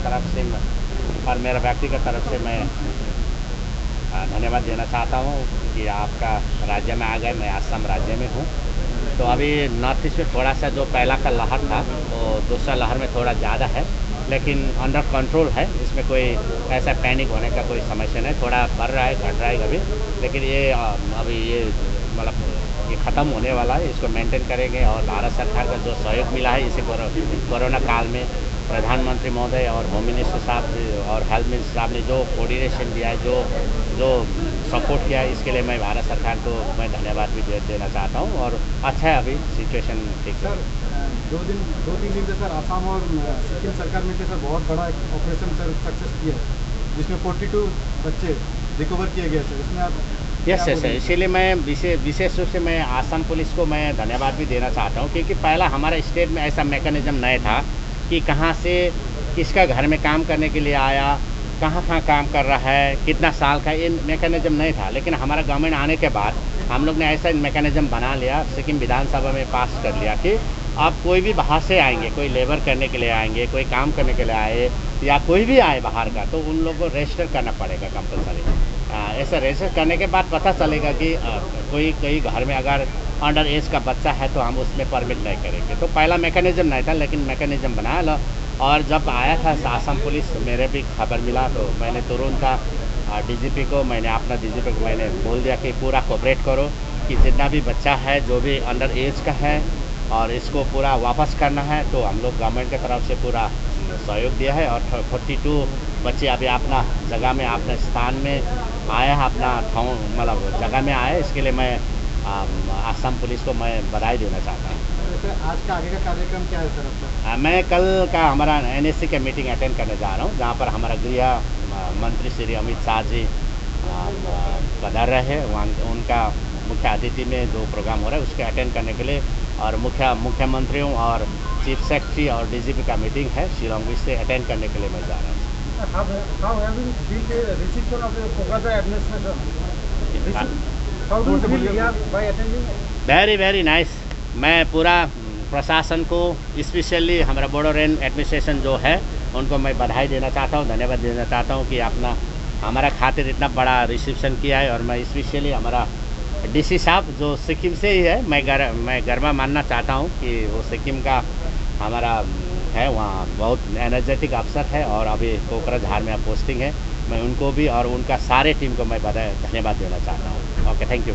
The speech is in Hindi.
तरफ से और मेरा व्यक्तिगत तरफ से मैं धन्यवाद देना चाहता हूँ कि आपका राज्य में आ गए। मैं असम राज्य में हूँ, तो अभी नॉर्थ ईस्ट में थोड़ा सा जो पहला का लहर था वो दूसरा लहर में थोड़ा ज़्यादा है, लेकिन अंडर कंट्रोल है। इसमें कोई ऐसा पैनिक होने का कोई समस्या नहीं। थोड़ा बढ़ रहा है, घट रहा है कभी, लेकिन ये अभी ये मतलब ये ख़त्म होने वाला है। इसको मेंटेन करेंगे और भारत सरकार का जो सहयोग मिला है इसे कोरोना काल में प्रधानमंत्री महोदय और होम मिनिस्टर साहब और हेल्थ मिनिस्टर साहब ने जो कोऑर्डिनेशन दिया है, जो सपोर्ट किया है, इसके लिए मैं भारत सरकार को मैं धन्यवाद भी देना चाहता हूँ। और अच्छा है, अभी सिचुएशन ठीक है। दो तीन दिन से सर आसाम और सिक्किम सरकार में सर बहुत बड़ा ऑपरेशन सर सक्सेस किया है, जिसमें 42 बच्चे रिकवर किए गए सर। इसमें आप यस इसीलिए मैं विशेष रूप से मैं आसाम पुलिस को मैं धन्यवाद भी देना चाहता हूँ, क्योंकि पहला हमारा स्टेट में ऐसा मैकेनिज्म नहीं था कि कहाँ से किसका घर में काम करने के लिए आया, कहाँ काम कर रहा है, कितना साल का, ये मैकेनिज्म नहीं था। लेकिन हमारा गवर्नमेंट आने के बाद हम लोग ने ऐसा मैकेनिज्म बना लिया, सिक्किम विधानसभा में पास कर लिया कि आप कोई भी बाहर से आएंगे, कोई लेबर करने के लिए आएंगे, कोई काम करने के लिए आए या कोई भी आए बाहर का, तो उन लोगों को रजिस्टर करना पड़ेगा कंपलसरी। ऐसा रजिस्टर करने के बाद पता चलेगा कि कोई घर में अगर अंडर एज का बच्चा है तो हम उसमें परमिट नहीं करेंगे। तो पहला मैकेनिज्म नहीं था, लेकिन मैकेनिज्म बनाया लो। और जब आया था आसाम पुलिस, मेरे भी खबर मिला तो मैंने तुरंत डीजीपी को मैंने बोल दिया कि पूरा कोऑपरेट करो, कि जितना भी बच्चा है जो भी अंडर एज का है और इसको पूरा वापस करना है। तो हम लोग गवर्नमेंट की तरफ से पूरा सहयोग दिया है और 42 बच्चे अभी अपना जगह में, अपने स्थान में आए हैं, अपना मतलब जगह में आए। इसके लिए मैं आसाम पुलिस को मैं बधाई देना चाहता हूँ। आज का आगे का कार्यक्रम क्या है सर आपका? मैं कल का हमारा NSC का मीटिंग अटेंड करने जा रहा हूँ, जहाँ पर हमारा गृह मंत्री श्री अमित शाह जी पधार रहे हैं। वहाँ उनका मुख्य अतिथि में जो प्रोग्राम हो रहा है उसके अटेंड करने के लिए, और मुख्यमंत्रियों और चीफ सेक्रेटरी और DGP का मीटिंग है शिलोंग से अटेंड करने के लिए मैं जा रहा हूँ। Very nice. मैं पूरा प्रशासन को, स्पेशली हमारा बोडोलैंड एडमिनिस्ट्रेशन जो है उनको मैं बधाई देना चाहता हूँ, धन्यवाद देना चाहता हूँ कि हमारा खातिर इतना बड़ा रिसेप्शन किया है। और मैं स्पेशली हमारा DC साहब जो सिक्किम से ही है, मैं गर्व मानना चाहता हूँ कि वो सिक्किम का हमारा है, वहाँ बहुत एनर्जेटिक अफसर है और अभी कोकराझार में पोस्टिंग है। मैं उनको भी और उनका सारे टीम को मैं धन्यवाद देना चाहता हूँ। Okay, thank you.